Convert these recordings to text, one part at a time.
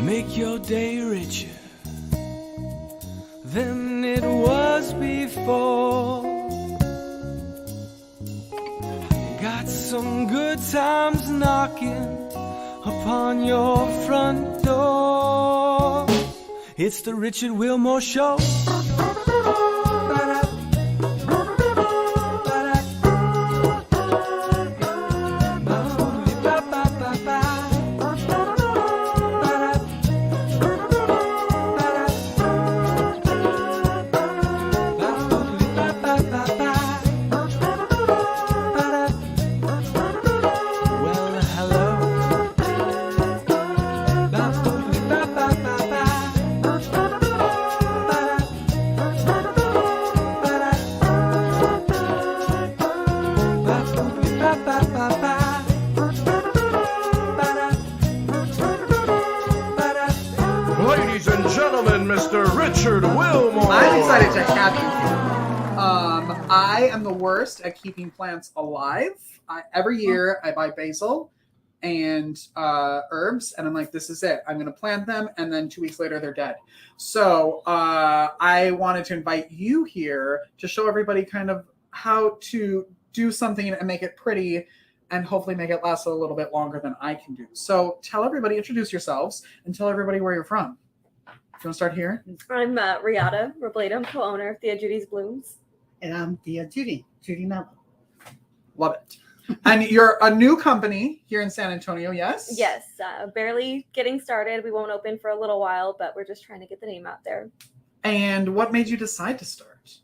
Make your day richer than it was before. Got some good times knocking upon your front door. It's the Richard Wilmore Show. Ladies and gentlemen, Mr. Richard Wilmore. I'm excited to have you here. I am the worst at keeping plants alive. Every year I buy basil and herbs, and I'm like, this is it. I'm going to plant them, and then 2 weeks later they're dead. So I wanted to invite you here to show everybody kind of how to do something and make it pretty and hopefully make it last a little bit longer than I can do. So tell everybody, introduce yourselves, and tell everybody where you're from. Do you want to start here? I'm 𝓕𝓵𝓸𝓷𝓪𝓵. I'm co-owner of Judy's Blooms. And I'm Judy Mello. Love it. And you're a new company here in San Antonio, yes? Yes, barely getting started. We won't open for a little while, but we're just trying to get the name out there. And what made you decide to start?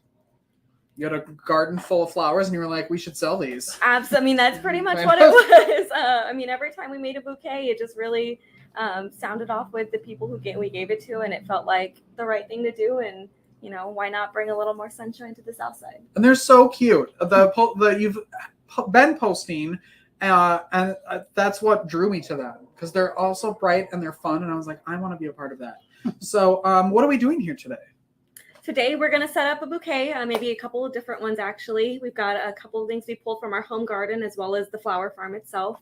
You had a garden full of flowers and you were like, we should sell these. Absolutely. I mean, that's pretty much what it was. I mean, every time we made a bouquet, it just really sounded off with the people who we gave it to, and it felt like the right thing to do. And, you know, why not bring a little more sunshine to the South Side? And they're so cute. You've been posting, and that's what drew me to them, because they're also bright and they're fun. And I was like, I want to be a part of that. So what are we doing here today? Today, we're going to set up a bouquet, maybe a couple of different ones, actually. We've got a couple of things we pulled from our home garden, as well as the flower farm itself.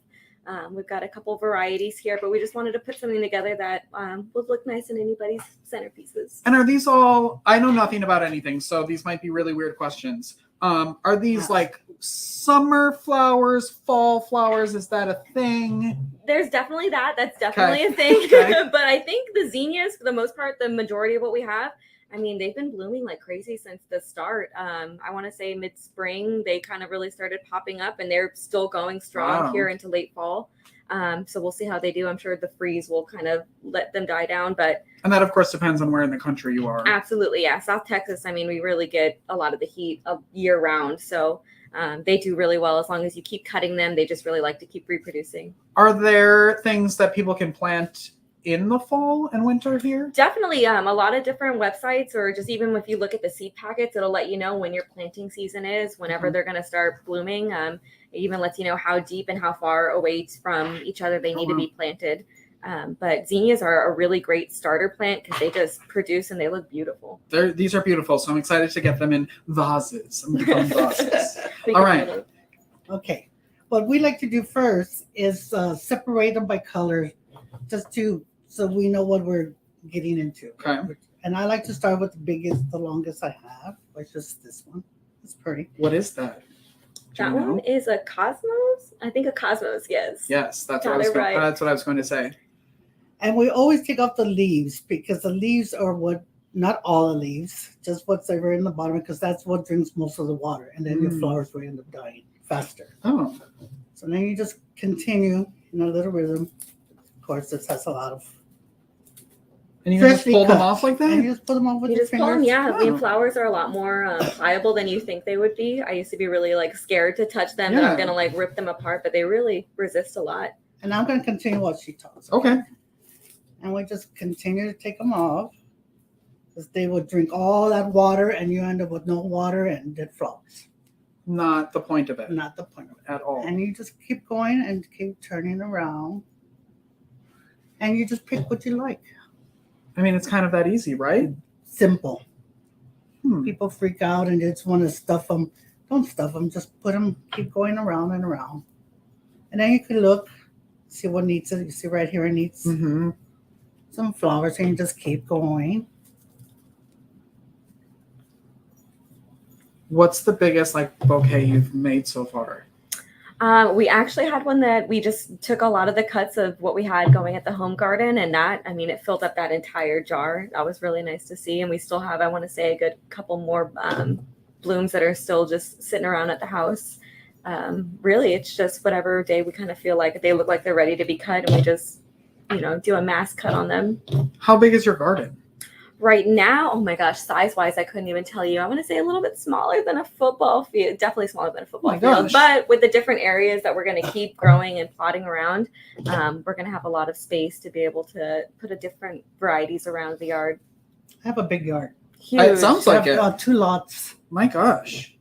We've got a couple of varieties here, but we just wanted to put something together that would look nice in anybody's centerpieces. And are these all, I know nothing about anything, so these might be really weird questions. Are these like summer flowers, fall flowers? Is that a thing? There's definitely that. That's definitely a thing. But I think the zinnias, for the most part, the majority of what we have, I mean, they've been blooming like crazy since the start. I want to say mid-spring, they kind of really started popping up, and they're still going strong here into late fall. So we'll see how they do. I'm sure the freeze will kind of let them die down. And that, of course, depends on where in the country you are. Absolutely, yeah. South Texas, I mean, we really get a lot of the heat year round. So they do really well as long as you keep cutting them. They just really like to keep reproducing. Are there things that people can plant in the fall and winter here? Definitely. A lot of different websites, or just even if you look at the seed packets, it'll let you know when your planting season is, whenever they're going to start blooming. It even lets you know how deep and how far away from each other they need to be planted. But zinnias are a really great starter plant because they just produce and they look beautiful. These are beautiful, so I'm excited to get them in vases. All right. Okay. What we like to do first is separate them by color, so we know what we're getting into. Okay. And I like to start with the biggest, the longest I have, which is this one. It's pretty. What is that? That one is a cosmos. I think a cosmos, yes. Yes, that's what I was going to say. And we always take off the leaves, because the leaves are not all the leaves, just what's ever in the bottom, because that's what drinks most of the water. And then your flowers will end up dying faster. Oh. So then you just continue in a little rhythm. Of course, this has a lot of. And you can just pull them off like that? And you just pull them off with your fingers? Pull them, yeah. I mean, flowers are a lot more pliable than you think they would be. I used to be really scared to touch them, that I'm going to rip them apart, but they really resist a lot. And I'm going to continue what she talks. Okay. And we just continue to take them off, because they will drink all that water, and you end up with no water and dead flowers. Not the point of it. Not the point of it at all. And you just keep going and keep turning around, and you just pick what you like. I mean, it's kind of that easy, right? Simple. People freak out and just want to stuff them. Don't stuff them. Just put them, keep going around and around. And then you can look, see what needs it. You see right here it needs some flowers, and you just keep going. What's the biggest like bouquet you've made so far? We actually had one that we just took a lot of the cuts of what we had going at the home garden, and that, I mean, it filled up that entire jar. That was really nice to see. And we still have, I want to say, a good couple more blooms that are still just sitting around at the house. Really, it's just whatever day we kind of feel like they look like they're ready to be cut, and we just, you know, do a mass cut on them. How big is your garden? Right now, oh my gosh, size-wise, I couldn't even tell you. I want to say a little bit smaller than a football field, definitely smaller than a football field. But with the different areas that we're going to keep growing and plotting around, we're going to have a lot of space to be able to put a different varieties around the yard. I have a big yard. Huge. It sounds like it. 2 lots. My gosh.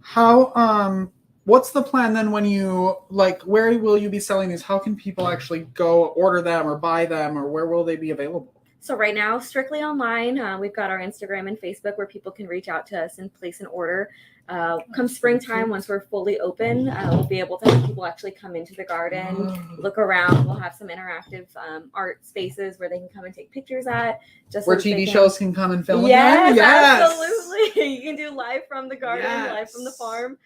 How, what's the plan then when you, like, where will you be selling these? How can people actually go order them or buy them, or where will they be available? So right now, strictly online. We've got our Instagram and Facebook where people can reach out to us and place an order. Come springtime, once we're fully open, we'll be able to have people actually come into the garden, look around. We'll have some interactive art spaces where they can come and take pictures at. Just where TV shows can come and film yes, again? Yes, absolutely. You can do live from the garden, live from the farm.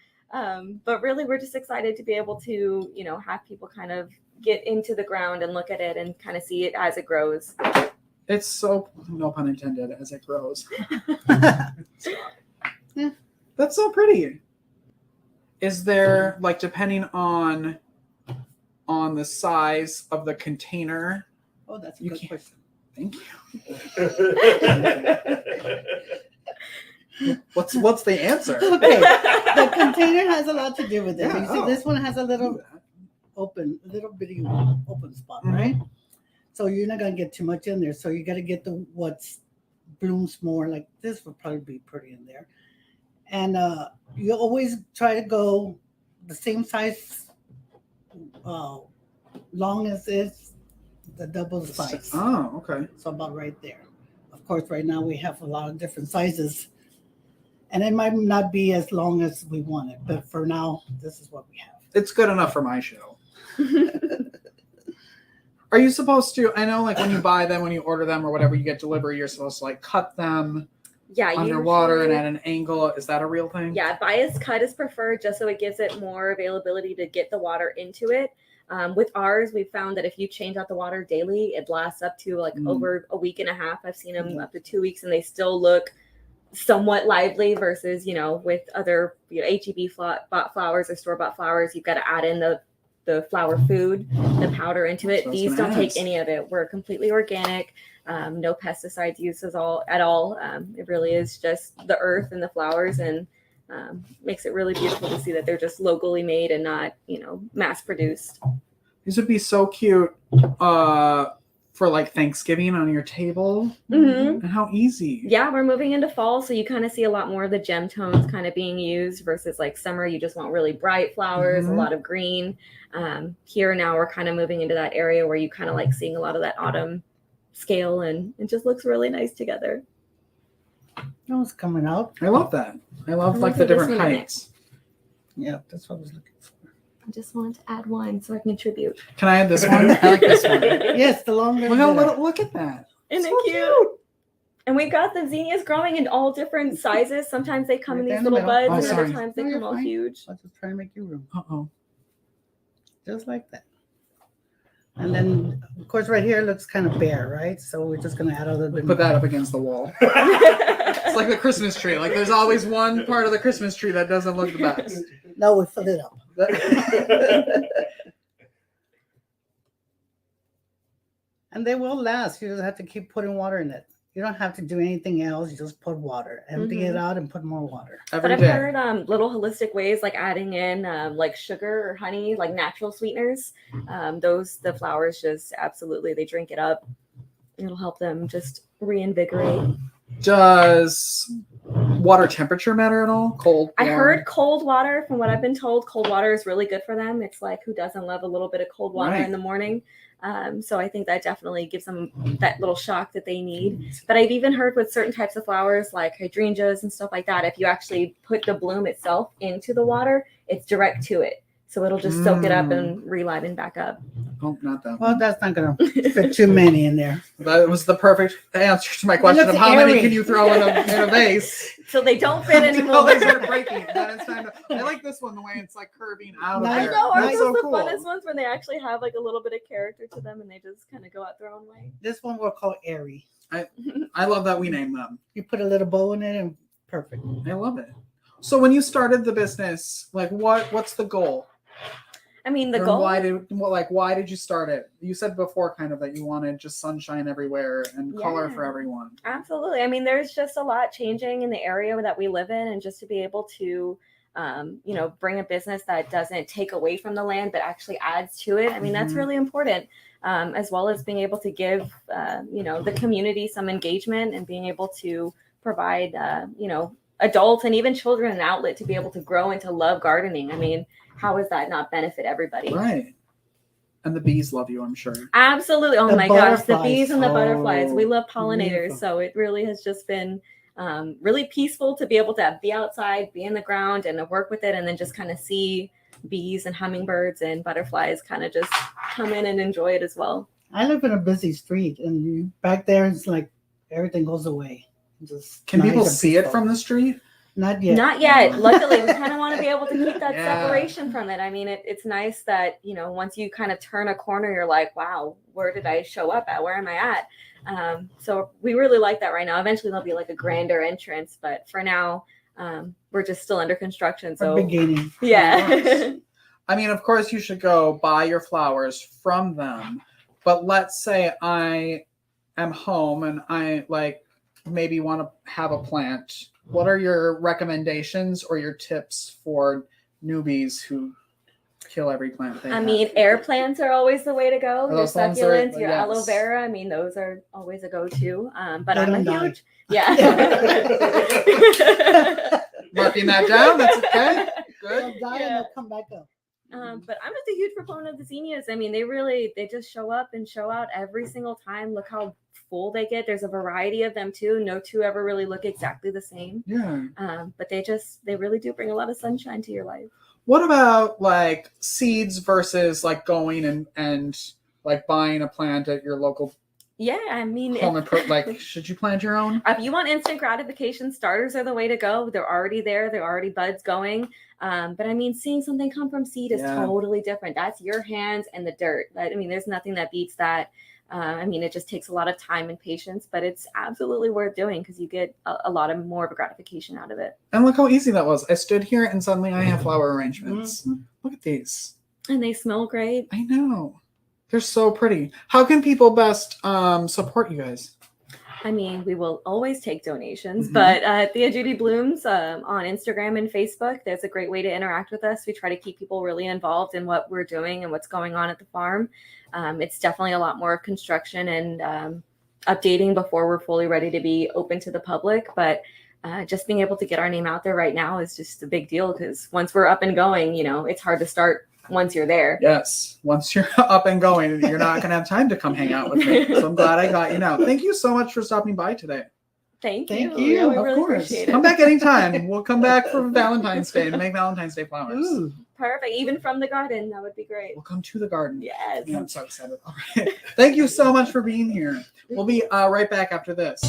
But really, we're just excited to be able to, you know, have people kind of get into the ground and look at it and kind of see it as it grows. It's so, no pun intended, as it grows. Yeah. That's so pretty. Is there, like, depending on the size of the container? Oh, that's a good question. Thank you. What's the answer? Okay, the container has a lot to do with it. Yeah, You see, this one has a little bitty open spot, right? So you're not gonna get too much in there. So you got to get the what's blooms more. Like this would probably be pretty in there. And you always try to go the same size, long as it's the double size. Oh, okay. So about right there. Of course, right now we have a lot of different sizes, and it might not be as long as we want it. But for now, this is what we have. It's good enough for my show. Are you supposed to, I know like when you buy them, when you order them or whatever, you get delivery, you're supposed to like cut them underwater and at an angle. Is that a real thing? Yeah, bias cut is preferred just so it gives it more availability to get the water into it. With ours, we've found that if you change out the water daily, it lasts up to like over a week and a half. I've seen them up to 2 weeks and they still look somewhat lively versus, you know, with other, you know, HEB flowers or store-bought flowers, you've got to add in the flower food, the powder into it. These don't take any of it. We're completely organic, no pesticides used at all. It really is just the earth and the flowers, and makes it really beautiful to see that they're just locally made and not, you know, mass produced. These would be so cute for like Thanksgiving on your table. Mm-hmm. And how easy. Yeah, we're moving into fall, so you kind of see a lot more of the gem tones kind of being used versus like summer. You just want really bright flowers, a lot of green. Here now we're kind of moving into that area where you kind of like seeing a lot of that autumn scale, and it just looks really nice together. Oh, it's coming out. I love that. I love like the different heights. Yeah, that's what I was looking for. I just wanted to add one so I can contribute. Can I add this one? I like this one. Yes, the longer. Look at that. Isn't so it cute? And we've got the zinnias growing in all different sizes. Sometimes they come in these little buds, and other times they come all huge. I'll just try and make you room. Uh-oh. Just like that. And then, of course, right here looks kind of bare, right? So we're just going to add a little bit Put that up against the wall. It's like the Christmas tree. Like there's always one part of the Christmas tree that doesn't look the best. No, we fill it up. And they will last. You just have to keep putting water in it. You don't have to do anything else. You just put water, empty it out, and put more water. But I've heard little holistic ways like adding in like sugar or honey, like natural sweeteners. The flowers just absolutely, they drink it up. It'll help them just reinvigorate. Does water temperature matter at all? Cold? I heard cold water. From what I've been told, cold water is really good for them. It's like, who doesn't love a little bit of cold water in the morning? So I think that definitely gives them that little shock that they need. But I've even heard with certain types of flowers like hydrangeas and stuff like that, if you actually put the bloom itself into the water, it's direct to it. So it'll just soak it up and reliven back up. Oh, not that Well, one. that's not gonna fit too many in there. That was the perfect answer to my question of looks how many airy. can you throw in a vase. So they don't fit Until they anymore. start breaking. Then it's time to. I like this one the way it's like curving out of I I there. know, aren't That's those so the cool. funnest ones when they actually have like a little bit of character to them and they just kind of go out their own way? This one we'll call airy. I love that we name them. You put a little bow in it and perfect. I love it. So when you started the business, like what's the goal? I mean, the Or goal. why did you start it? You said before kind of that you wanted just sunshine everywhere and color for Yeah. everyone. Absolutely. I mean, there's just a lot changing in the area that we live in, and just to be able to, bring a business that doesn't take away from the land, but actually adds to it. I mean, that's Mhm. really important, as well as being able to give, the community some engagement and being able to provide, adults and even children an outlet to be able to grow and to love gardening. I mean, how does that not benefit everybody? Right. And the bees love you, I'm sure. Absolutely. Oh The my gosh, the butterflies. bees and the butterflies. We Oh, love pollinators. beautiful. So it really has just been really peaceful to be able to be outside, be in the ground and to work with it, and then just kind of see bees and hummingbirds and butterflies kind of just come in and enjoy it as well. I live in a busy street, and back there it's like everything goes away. Just Can nice people and see it peaceful. from the street? Not yet. Not yet. Luckily, we kind of want to be able to keep that Yeah. separation from it. I mean, it's nice that, once you kind of turn a corner, you're like, wow, where did I show up at? Where am I at? So we really like that right now. Eventually, there'll be like a grander entrance, but for now, we're just still under construction. We're So beginning. yeah. I mean, of course, you should go buy your flowers from them. But let's say I am home and I maybe want to have a plant. What are your recommendations or your tips for newbies who kill every plant they I have? mean, air plants are always the way to go. Are Your those ones that are- succulents, your yes. aloe vera. I mean, those are always a go-to. But They I'm a don't die. huge, yeah. Marking that down. That's okay. Good. They'll die and Yeah. they'll come back up. But I'm just a huge proponent of the zinnias. I mean, they just show up and show out every single time. Look how full they get. There's a variety of them too. No two ever really look exactly the same. Yeah. But they really do bring a lot of sunshine to your life. What about like seeds versus like going and like buying a plant at your local Yeah, I mean, home should you plant your own? if you want instant gratification, starters are the way to go. They're already there. They're already buds going. But I mean, seeing something come from seed is Yeah. totally different. That's your hands and the dirt. I mean, there's nothing that beats that. I mean, it just takes a lot of time and patience, but it's absolutely worth doing because you get a lot of more of a gratification out of it. And look how easy that was. I stood here and suddenly I have flower arrangements. Look at these. And they smell great. I know. They're so pretty. How can people best support you guys? I mean, we will always take donations, Mhm. but Thea Judy Blooms on Instagram and Facebook, there's a great way to interact with us. We try to keep people really involved in what we're doing and what's going on at the farm. It's definitely a lot more construction and updating before we're fully ready to be open to the public. But just being able to get our name out there right now is just a big deal because once we're up and going, it's hard to start once you're there. Yes. Once you're up and going, you're not going to have time to come hang out with me. So I'm glad I got you now. Thank you so much for stopping by today. Thank Thank you. you. Yeah, we Of really course. appreciate it. Come back anytime. We'll come back for Valentine's Day and make Valentine's Day flowers. Ooh. Perfect. Even from the garden, that would be great. We'll come to the garden. Yes. Yeah, I'm so excited. All right. Thank you so much for being here. We'll be right back after this.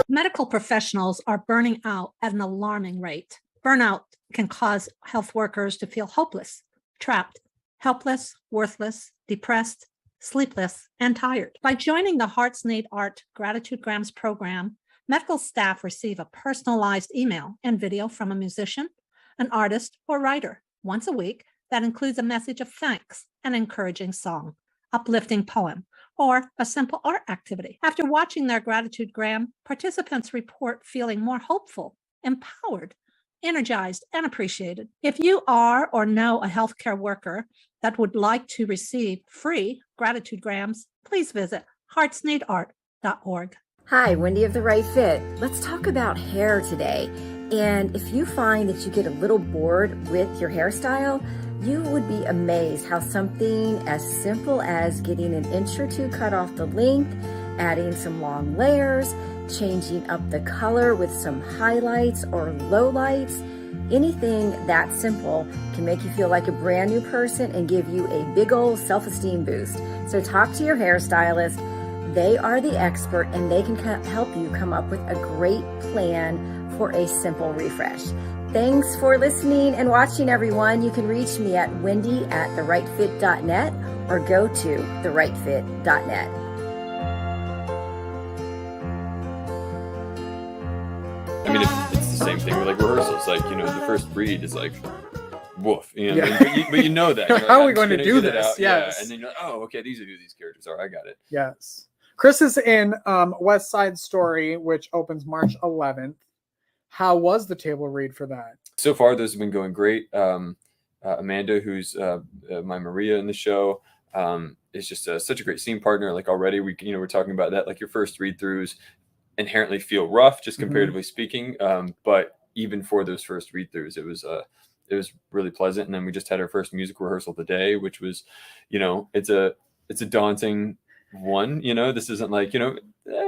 Medical professionals are burning out at an alarming rate. Burnout can cause health workers to feel hopeless, trapped, helpless, worthless, depressed, sleepless, and tired. By joining the 𝓕𝓮𝓼𝓷𝓷𝓪𝓵 program, medical staff receive a personalized email and video from a musician, an artist, or writer once a week that includes a message of thanks, an encouraging song, uplifting poem, or a simple art activity. After watching their gratitudegram, participants report feeling more hopeful, empowered, energized, and appreciated. If you are or know a healthcare worker that would like to receive free gratitudegrams, please visit 𝓕𝓮𝓼𝓷𝓪𝓵. Hi, Wendy of The Right Fit. Let's talk about hair today. And if you find that you get a little bored with your hairstyle, you would be amazed how something as simple as getting an inch or two cut off the length, adding some long layers, changing up the color with some highlights or lowlights, Anything that simple can make you feel like a brand new person and give you a big old self-esteem boost. So talk to your hairstylist. They are the expert and they can help you come up with a great plan for a simple refresh. Thanks for listening and watching, everyone. You can reach me at wendy@therightfit.net or go to therightfit.net. I mean, it's the same thing with like rehearsals. Like, you know, the first read is like, woof. You know, Yeah. but you know that. You're like, How are we I'm going to gonna do get it this? out. Yes. Yeah. And then you're like, oh, okay, these are who these characters are. I got it. Yes. Chris is in West Side Story, which opens March 11th. How was the table read for that? So far, those have been going great. Amanda, who's my Maria in the show, is just such a great scene partner. Like already, we're talking about that. Like your first read-throughs inherently feel rough, just comparatively speaking. But even for those first read-throughs, it was really pleasant. And then we just had our first music rehearsal today, which was, it's a daunting one. This isn't like,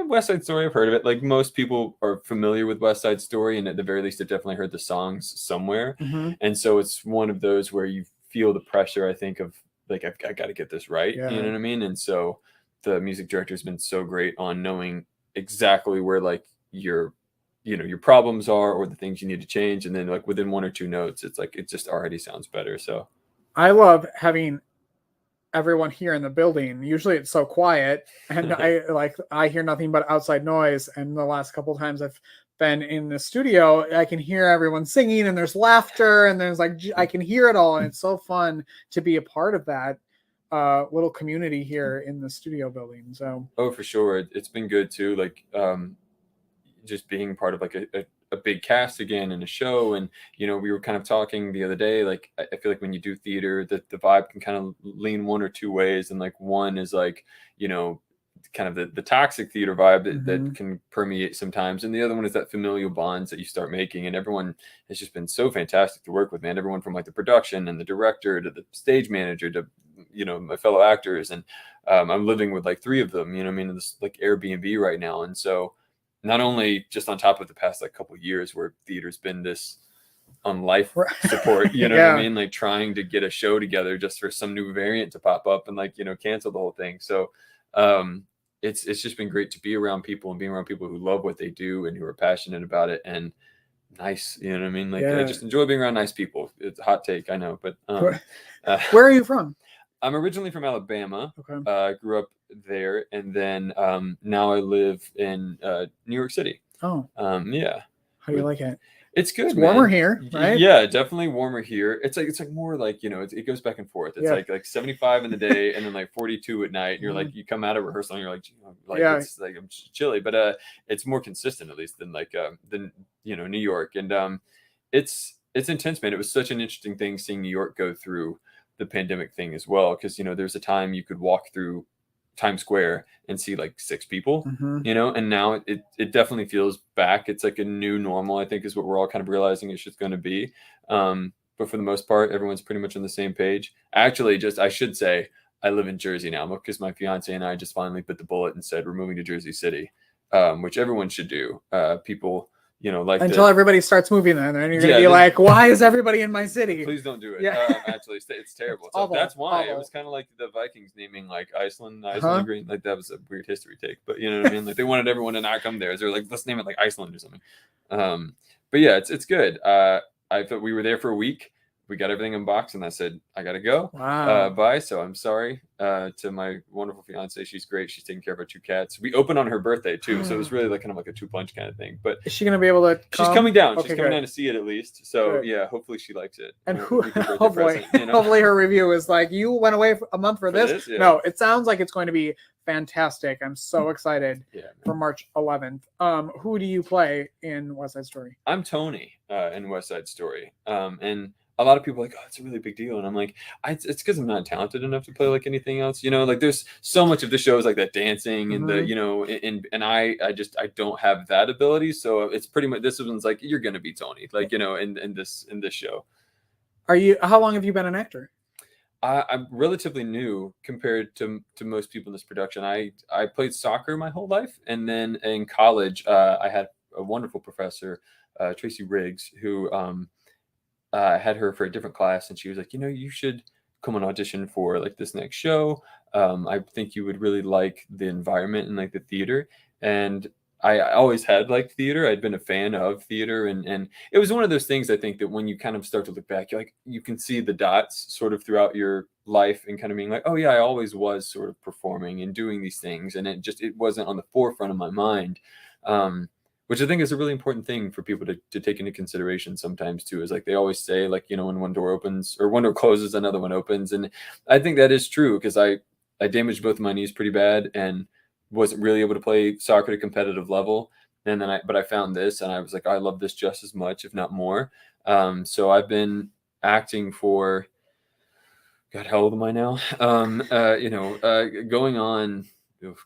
West Side Story, I've heard of it. Like most people are familiar with West Side Story, and at the very least have definitely heard the songs somewhere. And so it's one of those where you feel the pressure, I think, of like, I got to get this right. Yeah. You know what I mean? And so the music director has been so great on knowing exactly where like your problems are or the things you need to change. And then like within one or two notes, it's like, it just already sounds better. So I love having everyone here in the building. Usually it's so quiet and I hear nothing but outside noise. And the last couple of times I've been in the studio, I can hear everyone singing and there's laughter and there's like, I can hear it all. And it's so fun to be a part of that little community here in the studio building. So, oh, for sure. It's been good too. Like, just being part of like a big cast again in a show. And, we were kind of talking the other day, like, I feel like when you do theater, the vibe can kind of lean one or two ways. And like, one is like, kind of the toxic theater vibe that can permeate sometimes. And the other one is that familial bonds that you start making. And everyone has just been so fantastic to work with, man. Everyone from like the production and the director to the stage manager to, my fellow actors. And I'm living with like three of them, in this like Airbnb right now. And so not only just on top of the past like couple of years where theater's been this on life support, what I mean? Like trying to get a show together just for some new variant to pop up and like, cancel the whole thing. So it's just been great to be around people and being around people who love what they do and who are passionate about it and nice, what I mean? Like I just enjoy being around nice people. It's a hot take, I know, but where are you from? I'm originally from Alabama. Okay. Grew up there, and then now I live in New York City. Oh. Yeah. How do you like it? It's good. It's warmer man. here, right? Yeah, definitely warmer here. It's like more like, it goes back and forth. It's like 75 in the day and then like 42 at night. And you're like, you come out of rehearsal and you're like, it's like I'm chilly, but it's more consistent at least than like New York. And it's intense, man. It was such an interesting thing seeing New York go through the pandemic thing as well, because there's a time you could walk through Times Square and see like 6 people, and now it definitely feels back. It's like a new normal, I think, is what we're all kind of realizing it's just going to be. But for the most part, everyone's pretty much on the same page. Actually, I should say I live in Jersey now because my fiance and I just finally bit the bullet and said we're moving to Jersey City, which everyone should do. People, like until everybody starts moving there, and you're gonna be like, why is everybody in my city? Please don't do it. Yeah. Actually, it's terrible. So Awful, that's why awful. it was kind of like the Vikings naming like Iceland Green. Like that was a weird history take, but you know what I mean? Like they wanted everyone to not come there. So they're like, let's name it like Iceland or something. But yeah, it's good. I thought we were there for a week. We got everything unboxed, and I said, I gotta go. Wow. Bye. So I'm sorry to my wonderful fiance. She's great. She's taking care of our 2 cats. We opened on her birthday too, so it was really like kind of like a 2-punch kind of thing. But is she gonna be able to come? She's coming down. Okay, She's coming good. down to see it at least. So Good. yeah, hopefully she likes it. And Hopefully hopefully her review is like, you went away for a month for this. Yeah. No, it sounds like it's going to be fantastic. I'm so excited for March 11th. Who do you play in West Side Story? I'm Tony in West Side Story. And a lot of people are like, oh, it's a really big deal. And I'm like, it's because I'm not talented enough to play like anything else. Like there's so much of the show is like that dancing and the, and I don't have that ability. So it's pretty much, this one's like, you're going to be Tony, like, in this show. How long have you been an actor? I'm relatively new compared to most people in this production. I played soccer my whole life. And then in college, I had a wonderful professor, Tracy Riggs, who I had her for a different class, and she was like, you should come and audition for like this next show. I think you would really like the environment and like the theater. And I always had liked theater. I'd been a fan of theater, and it was one of those things, I think, that when you kind of start to look back, you're like, you can see the dots sort of throughout your life and kind of being like, oh yeah, I always was sort of performing and doing these things, and it wasn't on the forefront of my mind. Which I think is a really important thing for people to take into consideration sometimes too, is like they always say, like, when one door opens or one door closes, another one opens. And I think that is true, because I damaged both of my knees pretty bad and wasn't really able to play soccer at a competitive level. And then but I found this, and I was like, I love this just as much, if not more. So I've been acting for, God, how old am I now?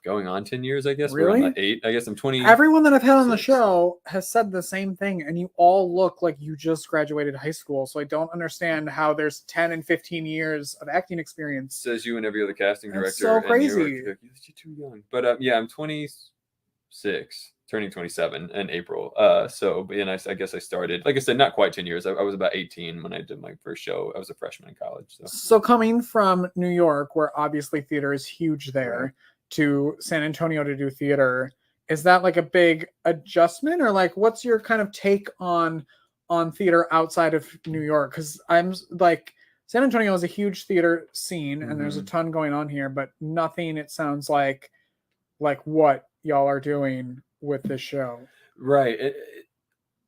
Going on 10 years, I guess. Really? We're on 8. I guess I'm 20. Everyone that I've had on the show has said the same thing, and you all look like you just graduated high school. So I don't understand how there's 10 and 15 years of acting experience. Says you and every other casting director. That's so crazy. You're too young. But yeah, I'm 26, turning 27 in April. I guess I started, like I said, not quite 10 years. I was about 18 when I did my first show. I was a freshman in college. So coming from New York, where obviously theater is huge there, Right, to San Antonio to do theater, is that like a big adjustment, or like what's your kind of take on theater outside of New York? Because I'm like, San Antonio is a huge theater scene, and there's a ton going on here, but nothing, it sounds like what y'all are doing with this show. Right.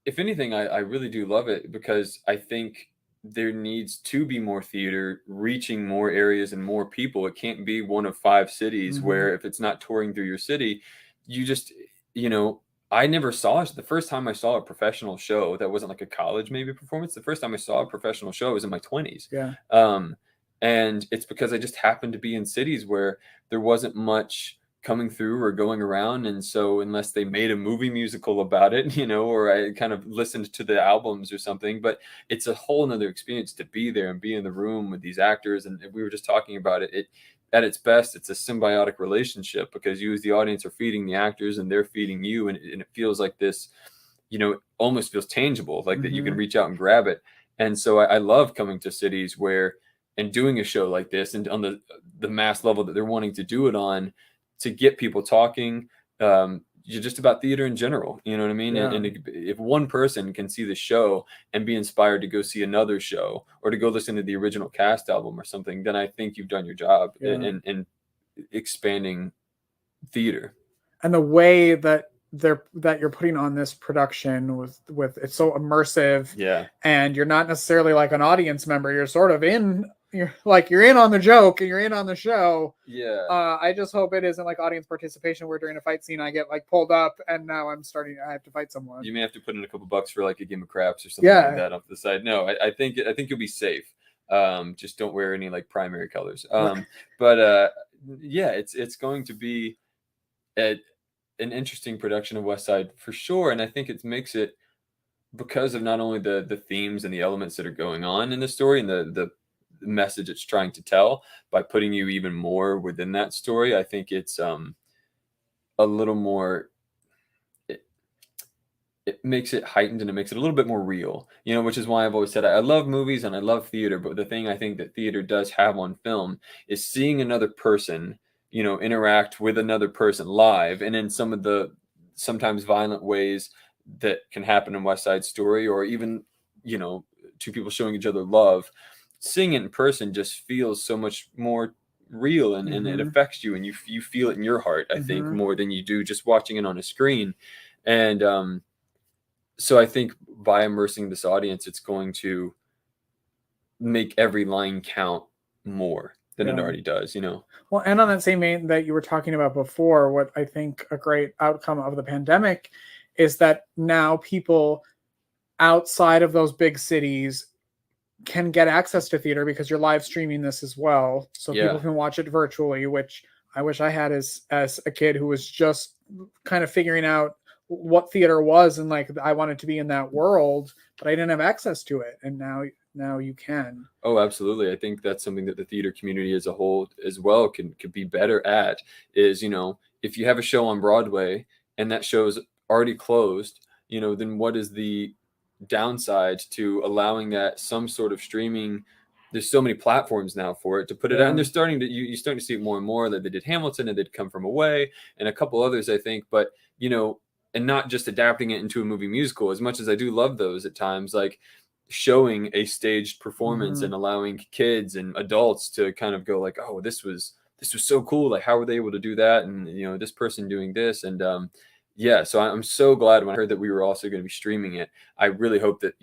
If anything, I really do love it, because I think there needs to be more theater reaching more areas and more people. It can't be one of 5 cities where if it's not touring through your city, you just, I never saw it. The first time I saw a professional show that wasn't like a college maybe performance, the first time I saw a professional show was in my 20s. Yeah. And it's because I just happened to be in cities where there wasn't much coming through or going around. And so unless they made a movie musical about it, or I kind of listened to the albums or something, but it's a whole nother experience to be there and be in the room with these actors. And we were just talking about it. At its best, it's a symbiotic relationship, because you as the audience are feeding the actors and they're feeding you. And it feels like this, almost feels tangible, like that you can reach out and grab it. And so I love coming to cities and doing a show like this, and on the mass level that they're wanting to do it on, to get people talking, just about theater in general. You know what I mean? Yeah. And if one person can see the show and be inspired to go see another show, or to go listen to the original cast album or something, then I think you've done your job in expanding theater. And the way that you're putting on this production with it's so immersive. Yeah. And you're not necessarily like an audience member. You're sort of you're in on the joke, and you're in on the show. Yeah. I just hope it isn't like audience participation where during a fight scene I get like pulled up and now I have to fight someone. You may have to put in a couple bucks for like a game of craps or something like that off the side. No, I think you'll be safe. Just don't wear any like primary colors. But yeah, it's going to be an interesting production of West Side for sure. And I think it makes it, because of not only the themes and the elements that are going on in the story and the message it's trying to tell, by putting you even more within that story. I think it's a little more, it makes it heightened, and it makes it a little bit more real, which is why I've always said I love movies and I love theater, but the thing I think that theater does have on film is seeing another person, interact with another person live, and in some of the sometimes violent ways that can happen in West Side Story, or even, two people showing each other love. Seeing it in person just feels so much more real, and it affects you, and you feel it in your heart, I think, more than you do just watching it on a screen. And so I think by immersing this audience, it's going to make every line count more than it already does, Well, and on that same vein that you were talking about before, what I think a great outcome of the pandemic is that now people outside of those big cities can get access to theater, because you're live streaming this as well. So people can watch it virtually, which I wish I had as a kid who was just kind of figuring out what theater was, and like I wanted to be in that world, but I didn't have access to it. And now you can. Oh, absolutely. I think that's something that the theater community as a whole as well could be better at, is, if you have a show on Broadway and that show's already closed, then what is the downsides to allowing that some sort of streaming. There's so many platforms now for it to put it out, and they're starting to you're starting to see it more and more. That they did Hamilton, and they'd Come From Away, and a couple others, I think. But and not just adapting it into a movie musical. As much as I do love those at times, like showing a staged performance and allowing kids and adults to kind of go like, oh, this was so cool. Like, how were they able to do that? And this person doing this, and so I'm so glad when I heard that we were also going to be streaming it. I really hope that,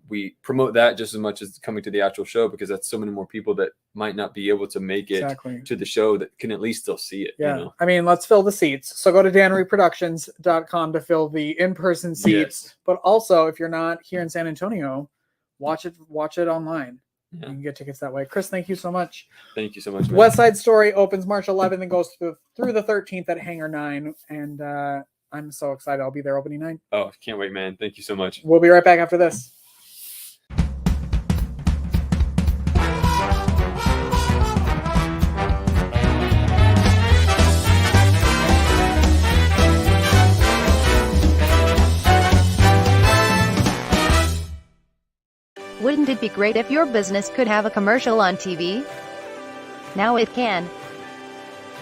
we promote that just as much as coming to the actual show, because that's so many more people that might not be able to make it to the show that can at least still see it. Yeah. I mean, let's fill the seats. So go to danryproductions.com to fill the in-person seats. Yes. But also, if you're not here in San Antonio, watch it online. Yeah. You can get tickets that way. Chris, thank you so much. Thank you so much, man. West Side Story opens March 11th and goes through the 13th at Hangar 9. And, I'm so excited. I'll be there opening night. Oh, can't wait, man. Thank you so much. We'll be right back after this. Wouldn't it be great if your business could have a commercial on TV? Now it can.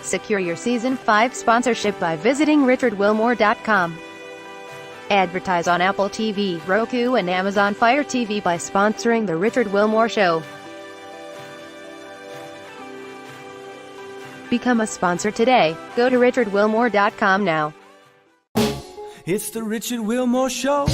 Secure your Season 5 sponsorship by visiting 𝓕𝓵𝓸𝓷𝓪𝓵. Advertise on Apple TV, Roku, and Amazon Fire TV by sponsoring The Richard Wilmore Show. Become a sponsor today. Go to 𝓕𝓵𝓸𝓷𝓪𝓵 now. It's the Richard Wilmore Show.